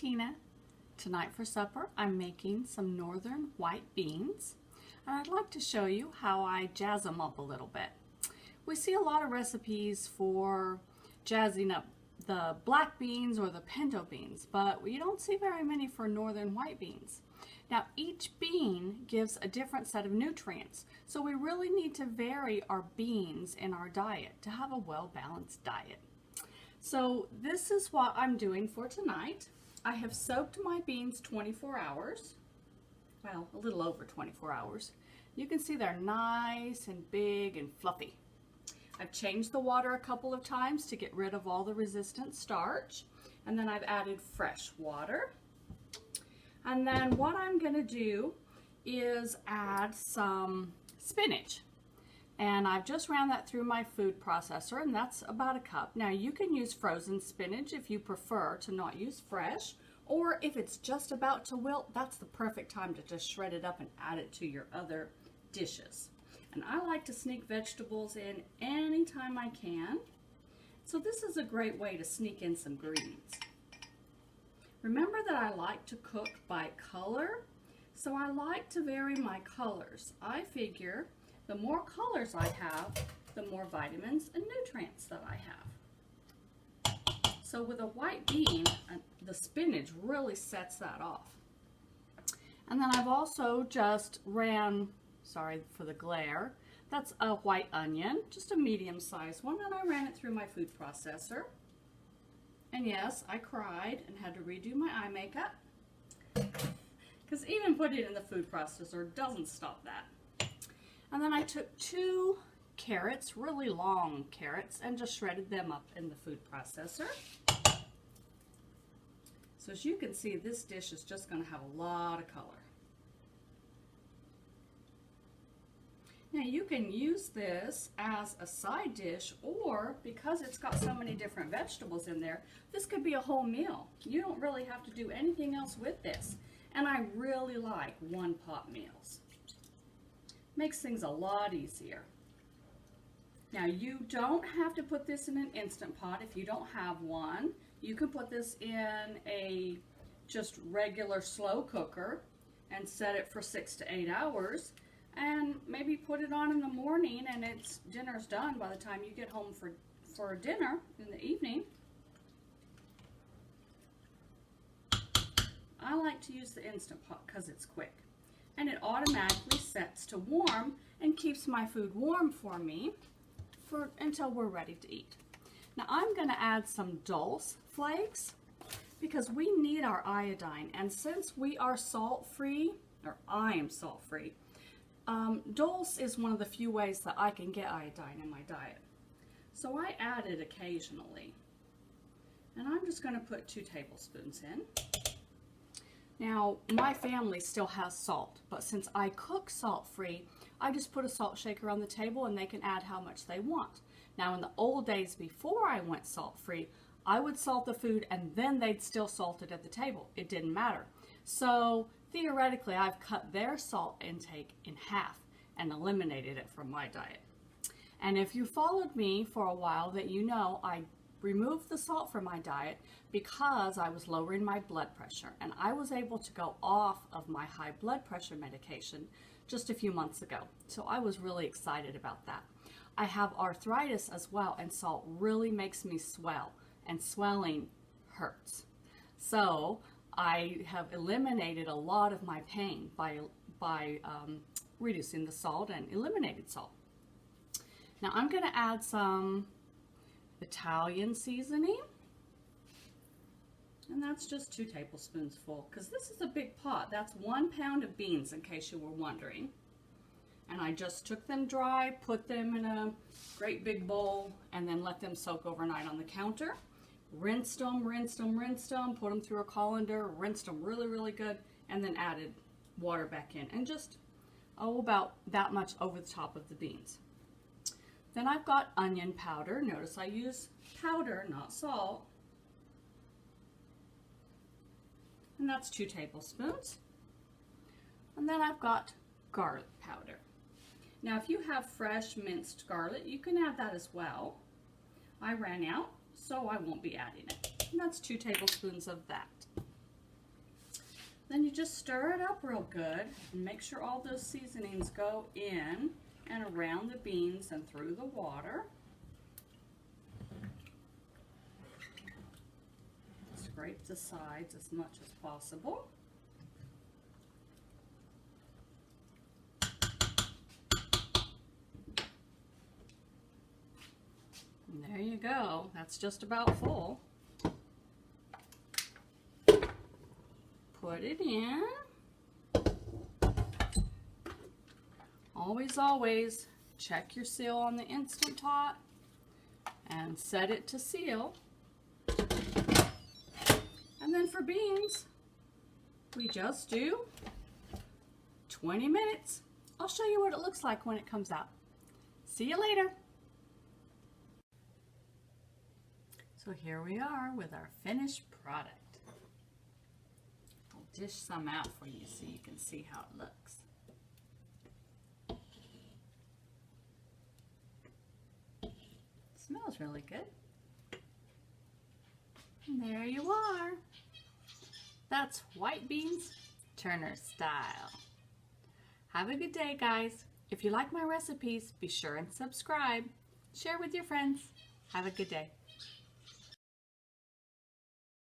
Tina. Tonight for supper I'm making some northern white beans, and I'd like to show you how I jazz them up a little bit. We see a lot of recipes for jazzing up the black beans or the pinto beans, but you don't see very many for northern white beans. Now each bean gives a different set of nutrients, so we really need to vary our beans in our diet to have a well-balanced diet. So this is what I'm doing for tonight. I have soaked my beans 24 hours, well, a little over 24 hours. You can see they're nice and big and fluffy. I've changed the water a couple of times to get rid of all the resistant starch, and then I've added fresh water. And then what I'm going to do is add some spinach. And I've just ran that through my food processor, and that's about a cup. Now you can use frozen spinach if you prefer to not use fresh, or if it's just about to wilt, that's the perfect time to just shred it up and add it to your other dishes. And I like to sneak vegetables in anytime I can, so this is a great way to sneak in some greens. Remember that I like to cook by color, so I like to vary my colors. I figure the more colors I have, the more vitamins and nutrients that I have. So with a white bean, the spinach really sets that off. And then I've also just ran, sorry for the glare, that's a white onion, just a medium-sized one, and I ran it through my food processor. And yes, I cried and had to redo my eye makeup, because even putting it in the food processor doesn't stop that. And then I took 2 carrots, really long carrots, and just shredded them up in the food processor. So as you can see, this dish is just going to have a lot of color. Now you can use this as a side dish, or because it's got so many different vegetables in there, this could be a whole meal. You don't really have to do anything else with this. And I really like one-pot meals. Makes things a lot easier. Now you don't have to put this in an Instant Pot if you don't have one. You can put this in a just regular slow cooker and set it for 6 to 8 hours, and maybe put it on in the morning and dinner's done by the time you get home for dinner in the evening. I like to use the Instant Pot because it's quick. And it automatically sets to warm and keeps my food warm for me until we're ready to eat. Now I'm going to add some Dulse flakes because we need our iodine, and since we are salt-free, or I am salt-free, Dulse is one of the few ways that I can get iodine in my diet. So I add it occasionally, and I'm just going to put 2 tablespoons in. Now, my family still has salt, but since I cook salt-free, I just put a salt shaker on the table and they can add how much they want. Now, in the old days before I went salt-free, I would salt the food and then they'd still salt it at the table. It didn't matter. So, theoretically, I've cut their salt intake in half and eliminated it from my diet. And if you followed me for a while, that you know I removed the salt from my diet because I was lowering my blood pressure, and I was able to go off of my high blood pressure medication just a few months ago. So I was really excited about that. I have arthritis as well, and salt really makes me swell, and swelling hurts. So I have eliminated a lot of my pain by reducing the salt and eliminated salt. Now I'm going to add some Italian seasoning, and that's just 2 tablespoons full, because this is a big pot. That's 1 pound of beans, in case you were wondering. And I just took them dry, put them in a great big bowl, and then let them soak overnight on the counter. Rinsed them, put them through a colander, rinsed them really, really good, and then added water back in, and just about that much over the top of the beans. Then I've got onion powder. Notice I use powder, not salt. And that's 2 tablespoons. And then I've got garlic powder. Now if you have fresh minced garlic, you can add that as well. I ran out, so I won't be adding it. And that's 2 tablespoons of that. Then you just stir it up real good and make sure all those seasonings go in and around the beans and through the water. Scrape the sides as much as possible. And there you go. That's just about full. Put it in. Always check your seal on the Instant Pot and set it to seal. And then for beans, we just do 20 minutes. I'll show you what it looks like when it comes out. See you later. So here we are with our finished product. I'll dish some out for you so you can see how it looks. Smells really good. And there you are. That's white beans, Turner style. Have a good day, guys. If you like my recipes, be sure and subscribe. Share with your friends. Have a good day.